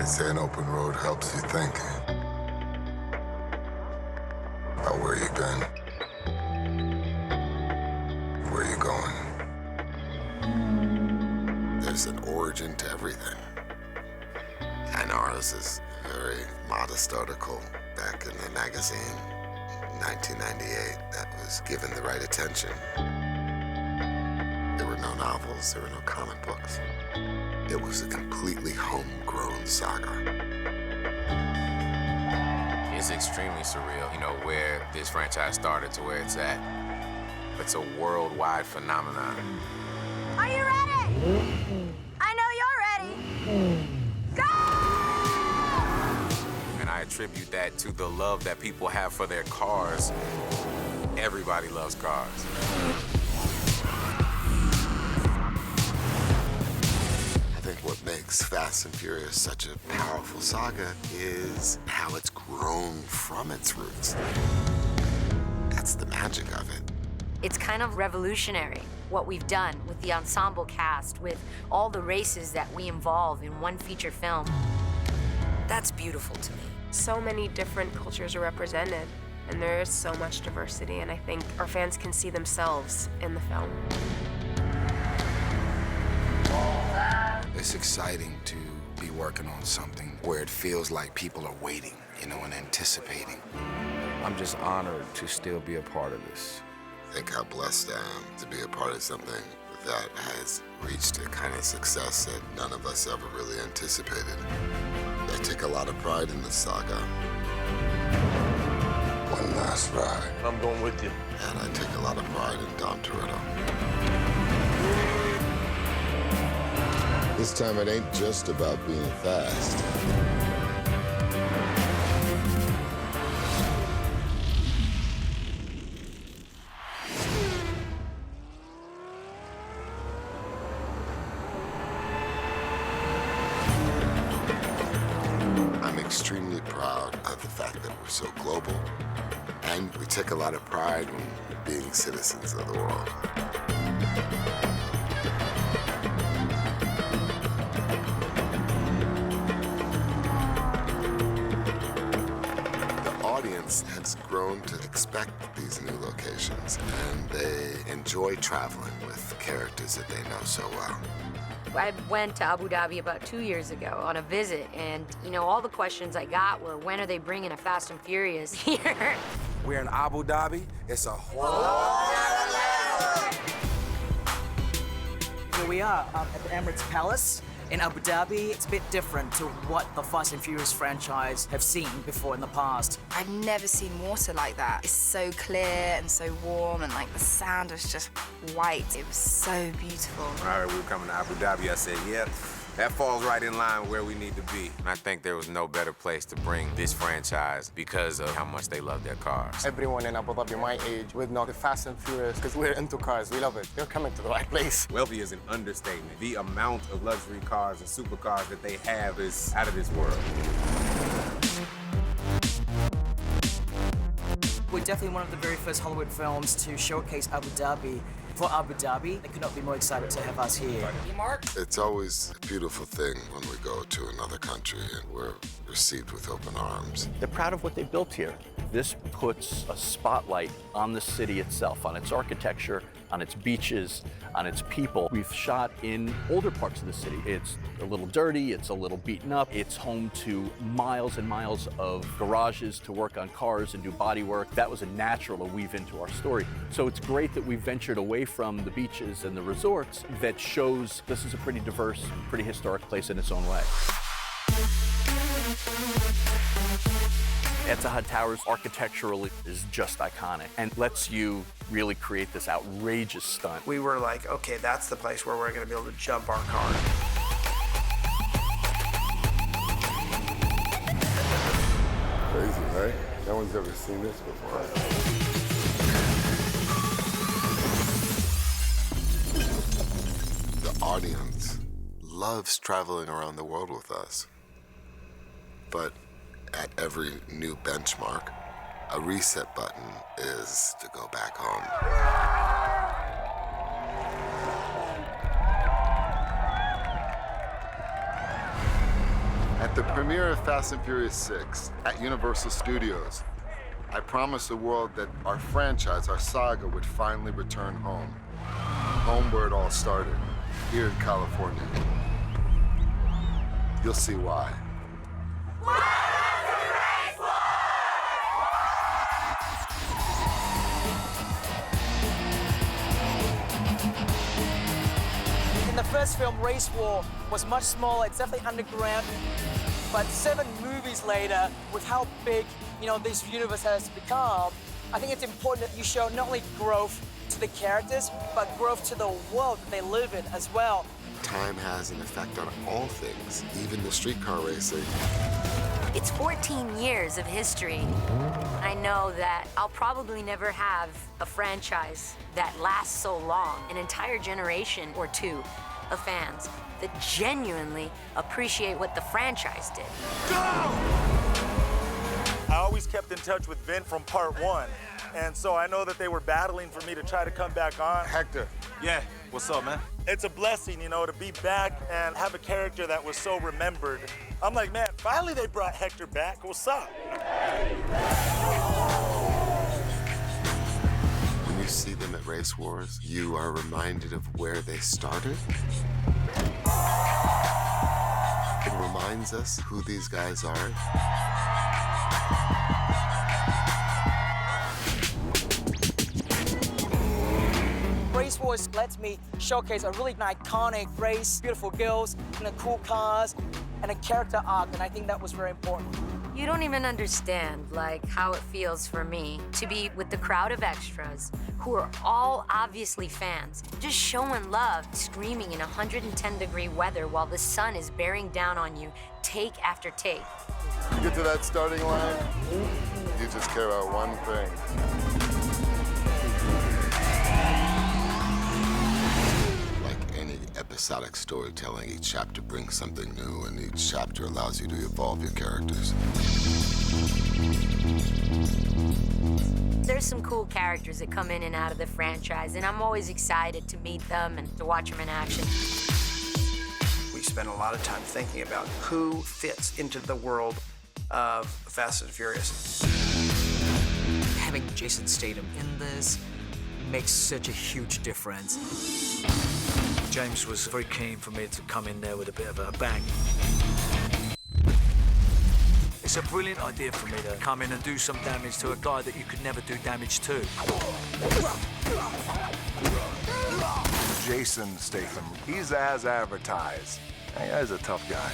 They say an open road helps you think about where you've been, where you're going. There's an origin to everything. And ours is a very modest article back in the magazine, 1998, that was given the right attention. There were no novels, there were no comic books. It was a completely homegrown saga. It's extremely surreal, you know, where this franchise started to where it's at. It's a worldwide phenomenon. Are you ready? I know you're ready. Go! And I attribute that to the love that people have for their cars. Everybody loves cars. I think what makes Fast and Furious such a powerful saga is how it's grown from its roots. That's the magic of it. It's kind of revolutionary, what we've done with the ensemble cast, with all the races that we involve in one feature film. That's beautiful to me. So many different cultures are represented, and there is so much diversity, and I think our fans can see themselves in the film. It's exciting to be working on something where it feels like people are waiting, you know, and anticipating. I'm just honored to still be a part of this. Think how blessed I am to be a part of something that has reached a kind of success that none of us ever really anticipated. I take a lot of pride in this saga. One last ride. I'm going with you. And I take a lot of pride in Dom Toretto. This time it ain't just about being fast. I'm extremely proud of the fact that we're so global, and we take a lot of pride in being citizens of the world. The audience has grown to expect these new locations, and they enjoy traveling with characters that they know so well. I went to Abu Dhabi about 2 years ago on a visit, and, you know, all the questions I got were, when are they bringing a Fast and Furious here? We're in Abu Dhabi. It's a whole... Here we are at the Emirates Palace in Abu Dhabi. It's a bit different to what the Fast and Furious franchise have seen before in the past. I've never seen water like that. It's so clear and so warm, and like the sand was just white. It was so beautiful. When I heard we were coming to Abu Dhabi, I said, yep, that falls right in line with where we need to be. And I think there was no better place to bring this franchise because of how much they love their cars. Everyone in Abu Dhabi my age would know the Fast and Furious because we're into cars. We love it. You're coming to the right place. Wealthy is an understatement. The amount of luxury cars and supercars that they have is out of this world. We're definitely one of the very first Hollywood films to showcase Abu Dhabi. For Abu Dhabi, they could not be more excited to have us here. It's always a beautiful thing when we go to another country and we're received with open arms. They're proud of what they built here. This puts a spotlight on the city itself, on its architecture, on its beaches, on its people. We've shot in older parts of the city. It's a little dirty, it's a little beaten up. It's home to miles and miles of garages to work on cars and do body work. That was a natural to weave into our story. So it's great that we ventured away from the beaches and the resorts. That shows this is a pretty diverse, pretty historic place in its own way. Etihad Towers architecturally is just iconic and lets you really create this outrageous stunt. We were like, okay, that's the place where we're going to be able to jump our car. Crazy, right? No one's ever seen this before. The audience loves traveling around the world with us. But at every new benchmark, a reset button is to go back home. At At the premiere of Fast and Furious 6 at Universal Studios, I promised the world that our franchise, our saga, would finally return home. Home where it all started, here in California. You'll see why. In the first film, Race War was much smaller. It's definitely underground. But 7 movies later, with how big, this universe has become, I think it's important that you show not only growth to the characters, but growth to the world that they live in as well. Time has an effect on all things, even the streetcar racing. It's 14 years of history. I know that I'll probably never have a franchise that lasts so long, an entire generation or two of fans that genuinely appreciate what the franchise did. I always kept in touch with Vin from part 1, and so I know that they were battling for me to try to come back on. Hector. Yeah, what's up, man? It's a blessing, to be back and have a character that was so remembered. I'm like, man, finally they brought Hector back. What's up? When you see them at Race Wars, you are reminded of where they started. It reminds us who these guys are. Race Wars lets me showcase a really iconic race, beautiful girls, cool cars, and a character arc, and I think that was very important. You don't even understand, how it feels for me to be with the crowd of extras who are all obviously fans, just showing love, screaming in 110-degree weather while the sun is bearing down on you, take after take. You get to that starting line, you just care about one thing. Episodic storytelling, each chapter brings something new, and each chapter allows you to evolve your characters. There's some cool characters that come in and out of the franchise, and I'm always excited to meet them and to watch them in action. We spend a lot of time thinking about who fits into the world of Fast and Furious. Having Jason Statham in this makes such a huge difference. James was very keen for me to come in there with a bit of a bang. It's a brilliant idea for me to come in and do some damage to a guy that you could never do damage to. Jason Statham, he's as advertised. That guy's a tough guy.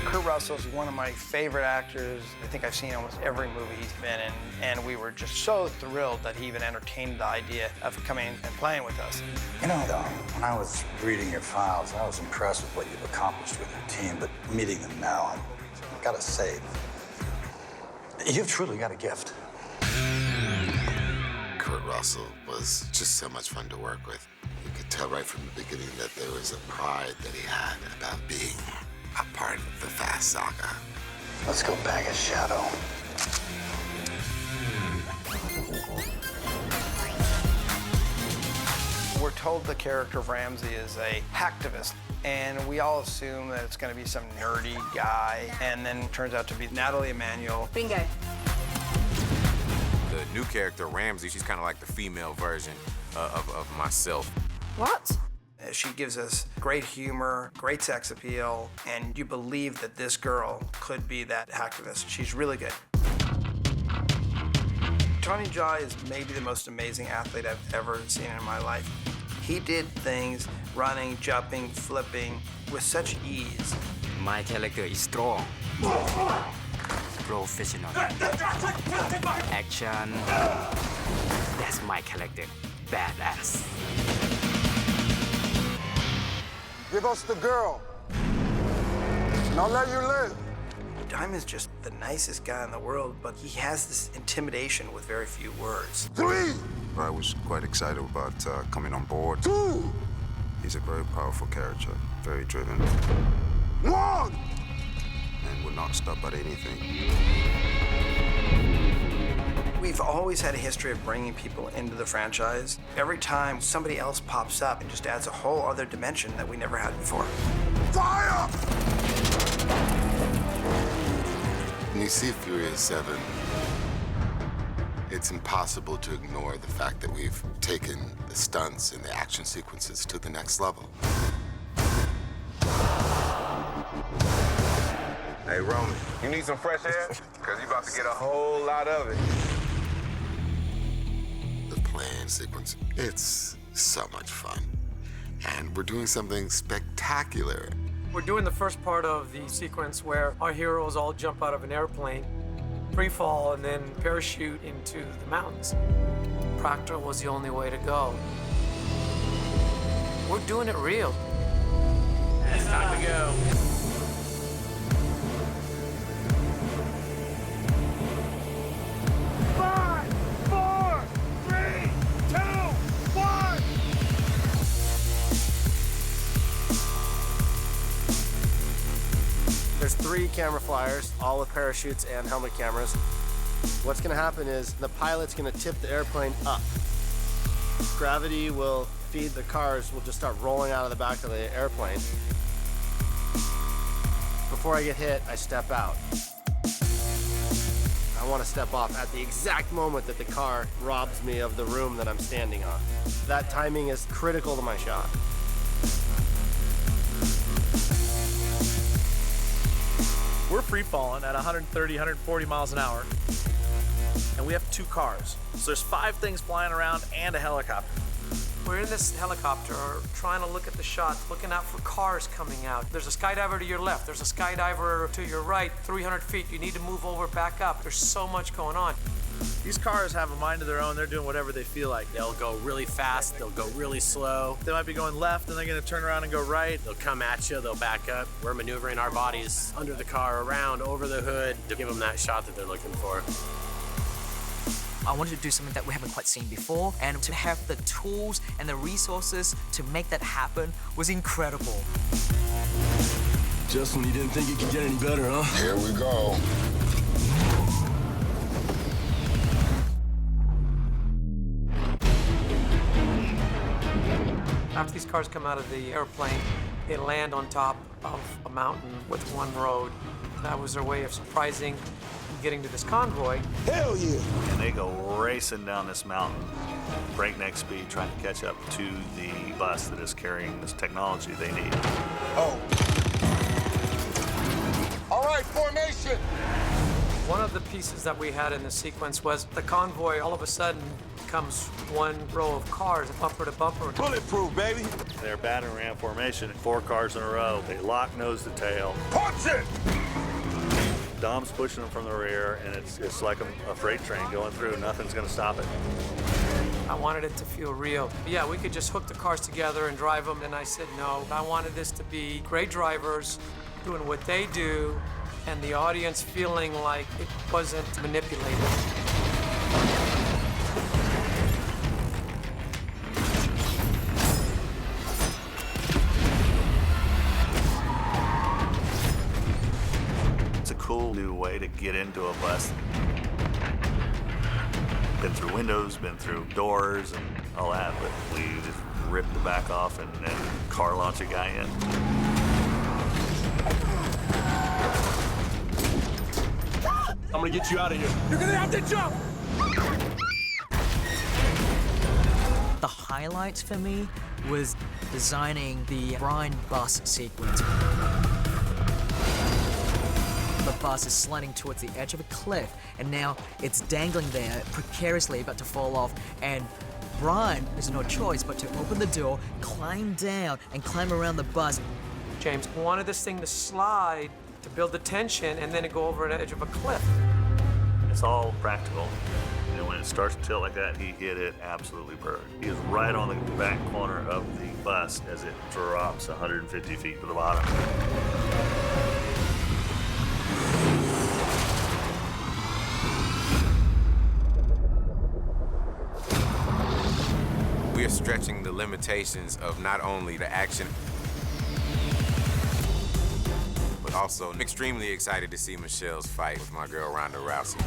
Kurt Russell's one of my favorite actors. I think I've seen almost every movie he's been in, and we were just so thrilled that he even entertained the idea of coming and playing with us. When I was reading your files, I was impressed with what you've accomplished with your team, but meeting them now, I've got to say, you've truly got a gift. Kurt Russell was just so much fun to work with. You could tell right from the beginning that there was a pride that he had about being a part of the Fast saga. Let's go bag a shadow. We're told the character of Ramsey is a hacktivist, and we all assume that it's going to be some nerdy guy, and then it turns out to be Natalie Emanuel. Bingo. The new character, Ramsey, she's kind of like the female version of myself. What? She gives us great humor, great sex appeal, and you believe that this girl could be that hacktivist. She's really good. Tony Jaa is maybe the most amazing athlete I've ever seen in my life. He did things, running, jumping, flipping, with such ease. My character is strong, professional, action. That's my character, badass. Give us the girl, and I'll let you live. Diamond's just the nicest guy in the world, but he has this intimidation with very few words. 3. I was quite excited about coming on board. 2. He's a very powerful character, very driven. 1. And would not stop at anything. We've always had a history of bringing people into the franchise. Every time somebody else pops up, it just adds a whole other dimension that we never had before. Fire! When you see Furious 7, it's impossible to ignore the fact that we've taken the stunts and the action sequences to the next level. Hey, Roman, you need some fresh air? Because you're about to get a whole lot of it. The plane sequence, it's so much fun. And we're doing something spectacular. We're doing the first part of the sequence where our heroes all jump out of an airplane, free fall, and then parachute into the mountains. Practical was the only way to go. We're doing it real. It's time to go. There's 3 camera flyers, all with parachutes and helmet cameras. What's gonna happen is the pilot's gonna tip the airplane up. Gravity will feed the cars, will just start rolling out of the back of the airplane. Before I get hit, I step out. I wanna step off at the exact moment that the car robs me of the room that I'm standing on. That timing is critical to my shot. We're free falling at 130, 140 miles an hour, and we have 2 cars. So there's 5 things flying around and a helicopter. We're in this helicopter trying to look at the shot, looking out for cars coming out. There's a skydiver to your left, there's a skydiver to your right, 300 feet. You need to move over, back up. There's so much going on. These cars have a mind of their own. They're doing whatever they feel like. They'll go really fast, they'll go really slow. They might be going left, and they're gonna turn around and go right. They'll come at you, they'll back up. We're maneuvering our bodies under the car, around, over the hood to give them that shot that they're looking for. I wanted to do something that we haven't quite seen before, and to have the tools and the resources to make that happen was incredible. Just when you didn't think it could get any better, huh? Here we go. After these cars come out of the airplane, they land on top of a mountain with one road. That was their way of surprising and getting to this convoy. Hell yeah! And they go racing down this mountain, breakneck speed, trying to catch up to the bus that is carrying this technology they need. Oh. All right, formation! One of the pieces that we had in the sequence was the convoy all of a sudden becomes one row of cars, bumper to bumper. Bulletproof, baby! They're battering ram formation, 4 cars in a row. They lock nose to tail. Punch it! Dom's pushing them from the rear, and it's like a freight train going through. Nothing's gonna stop it. I wanted it to feel real. Yeah, we could just hook the cars together and drive them, and I said no. I wanted this to be great drivers doing what they do, and the audience feeling like it wasn't manipulated. It's a cool new way to get into a bus. Been through windows, been through doors and all that, but we just rip the back off and then car launch a guy in. I'm gonna get you out of here. You're gonna have to jump! The highlights for me was designing the Brian bus sequence. The bus is sliding towards the edge of a cliff, and now it's dangling there, precariously about to fall off, and Brian has no choice but to open the door, climb down, and climb around the bus. James wanted this thing to slide to build the tension and then to go over the edge of a cliff. It's all practical. And when it starts to tilt like that, he hit it absolutely perfect. He is right on the back corner of the bus as it drops 150 feet to the bottom. We are stretching the limitations of not only the action, but also I'm extremely excited to see Michelle's fight with my girl Ronda Rousey.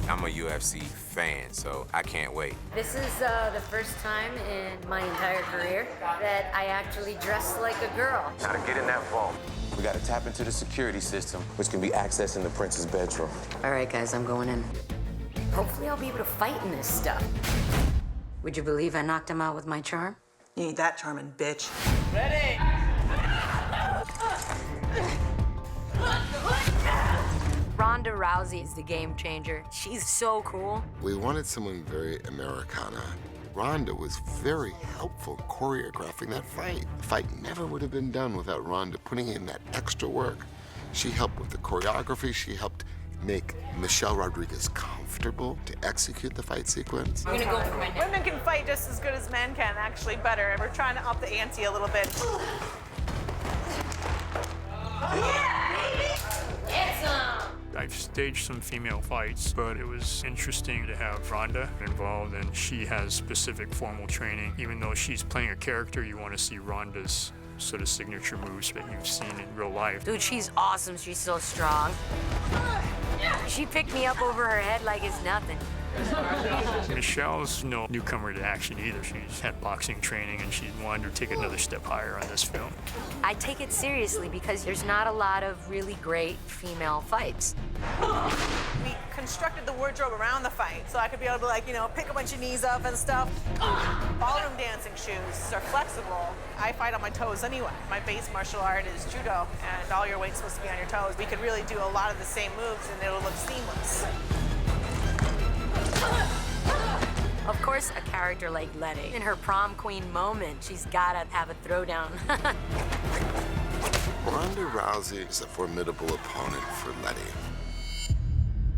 I'm a UFC fan, so I can't wait. This is the first time in my entire career that I actually dressed like a girl. Now to get in that vault, we gotta tap into the security system, which can be accessed in the prince's bedroom. All right, guys, I'm going in. Hopefully I'll be able to fight in this stuff. Would you believe I knocked him out with my charm? You ain't that charming, bitch. Ready? Ronda Rousey is the game changer. She's so cool. We wanted someone very Americana. Ronda was very helpful choreographing that fight. The fight never would have been done without Ronda putting in that extra work. She helped with the choreography. She helped make Michelle Rodriguez comfortable to execute the fight sequence. I'm gonna go for my neck. Women can fight just as good as men can, actually better. We're trying to up the ante a little bit. I've staged some female fights, but it was interesting to have Ronda involved, and she has specific formal training. Even though she's playing a character, you want to see Ronda's sort of signature moves that you've seen in real life. Dude, she's awesome. She's so strong. She picked me up over her head like it's nothing. Michelle's no newcomer to action either. She's had boxing training, and she wanted to take another step higher on this film. I take it seriously because there's not a lot of really great female fights. We constructed the wardrobe around the fight, so I could be able to, like, you know, pick a bunch of knees up and stuff. Ballroom dancing shoes are flexible. I fight on my toes anyway. My base martial art is judo, and all your weight's supposed to be on your toes. We could really do a lot of the same moves, and it'll look seamless. Of course, a character like Letty, in her prom queen moment, she's gotta have a throwdown. Ronda Rousey is a formidable opponent for Letty.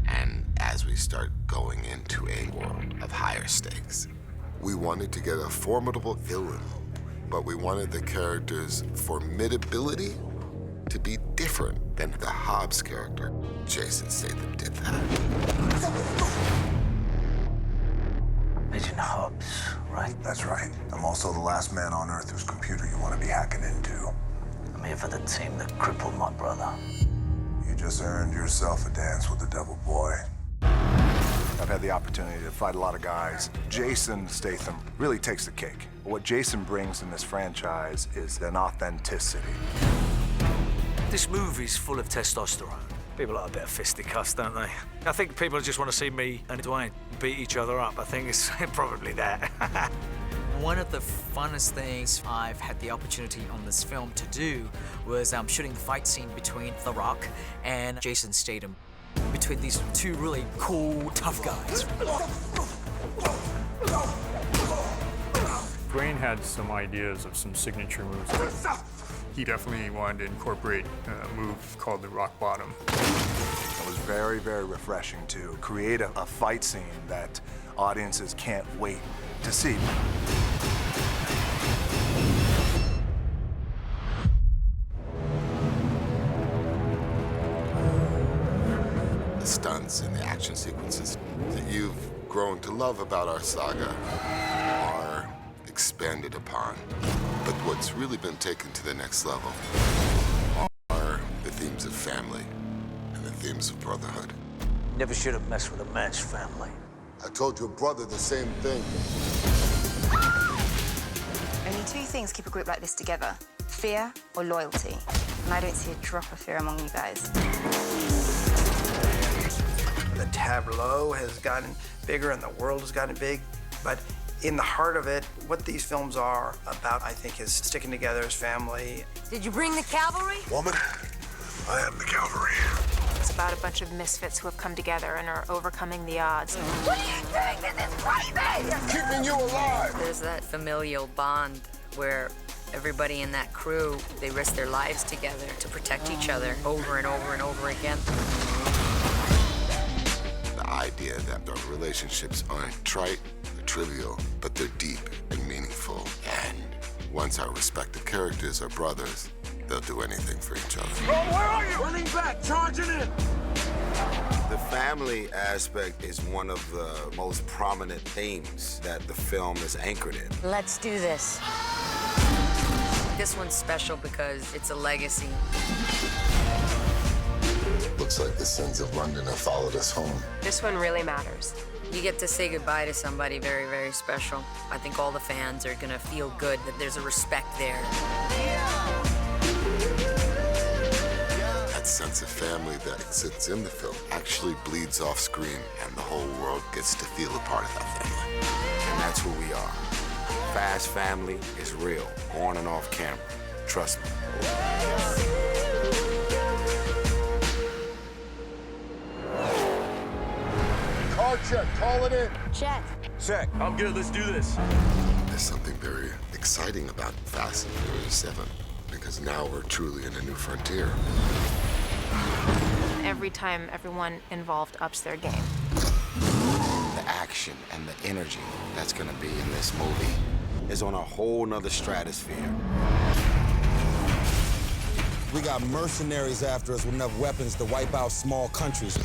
And as we start going into a war of higher stakes, we wanted to get a formidable villain, but we wanted the character's formidability to be different than the Hobbs character. Jason Statham did that. Agent Hobbs, right? That's right. I'm also the last man on Earth whose computer you want to be hacking into. I'm here for the team that crippled my brother. You just earned yourself a dance with the devil, boy. I've had the opportunity to fight a lot of guys. Jason Statham really takes the cake. What Jason brings in this franchise is an authenticity. This movie's full of testosterone. People like a bit of fisticuffs, don't they? I think people just want to see me and Dwayne beat each other up. I think it's probably that. One of the funnest things I've had the opportunity on this film to do was shooting the fight scene between The Rock and Jason Statham. Between these two really cool, tough guys. Dwayne had some ideas of some signature moves. He definitely wanted to incorporate a move called the rock bottom. It was very, very refreshing to create a fight scene that audiences can't wait to see. The stunts and the action sequences that you've grown to love about our saga are expanded upon. But what's really been taken to the next level are the themes of family and the themes of brotherhood. Never should have messed with a man's family. I told your brother the same thing. Only two things keep a group like this together: fear or loyalty. And I don't see a drop of fear among you guys. The tableau has gotten bigger and the world has gotten big, but in the heart of it, what these films are about, I think, is sticking together as family. Did you bring the cavalry? Woman, I am the cavalry. It's about a bunch of misfits who have come together and are overcoming the odds. What are you doing? This is crazy! Keeping you alive! There's that familial bond where everybody in that crew, they risk their lives together to protect each other over and over and over again. The idea that our relationships aren't trite or trivial, but they're deep and meaningful. And once our respective characters are brothers, they'll do anything for each other. Oh, where are you? Running back, charging in! The family aspect is one of the most prominent themes that the film is anchored in. Let's do this. This one's special because it's a legacy. Look Looks like the sins of London have followed us home. This one really matters. You get to say goodbye to somebody very, very special. I think all the fans are gonna feel good that there's a respect there. That sense of family that exists in the film actually bleeds off screen, and the whole world gets to feel a part of that family. And that's who we are. Fast family is real, on and off camera. Trust me. Car check, call it in. Check. Check. I'm good. Let's do this. There's something very exciting about Fast and Furious 7, because now we're truly in a new frontier. Every time everyone involved ups their game. The action and the energy that's gonna be in this movie is on a whole nother stratosphere. We got mercenaries after us with enough weapons to wipe out small countries.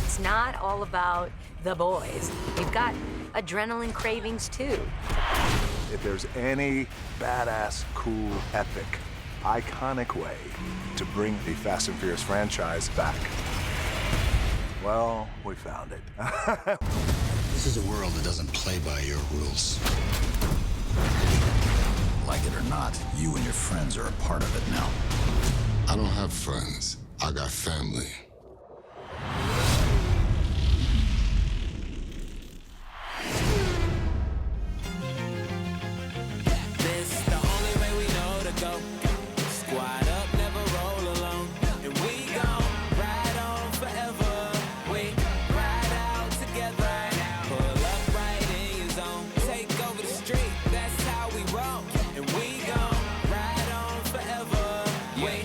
It's not all about the boys. You've got adrenaline cravings too. If there's any badass, cool, epic, iconic way to bring the Fast and Furious franchise back, well, we found it. This is a world that doesn't play by your rules. Like it or not, you and your friends are a part of it now. I don't have friends. I got family. This the only way we know to go. Squad up, never roll alone. And we gon' ride on forever. We ride out together. Pull up right in your zone. Take over the street, that's how we roll. And we gon' ride on forever. We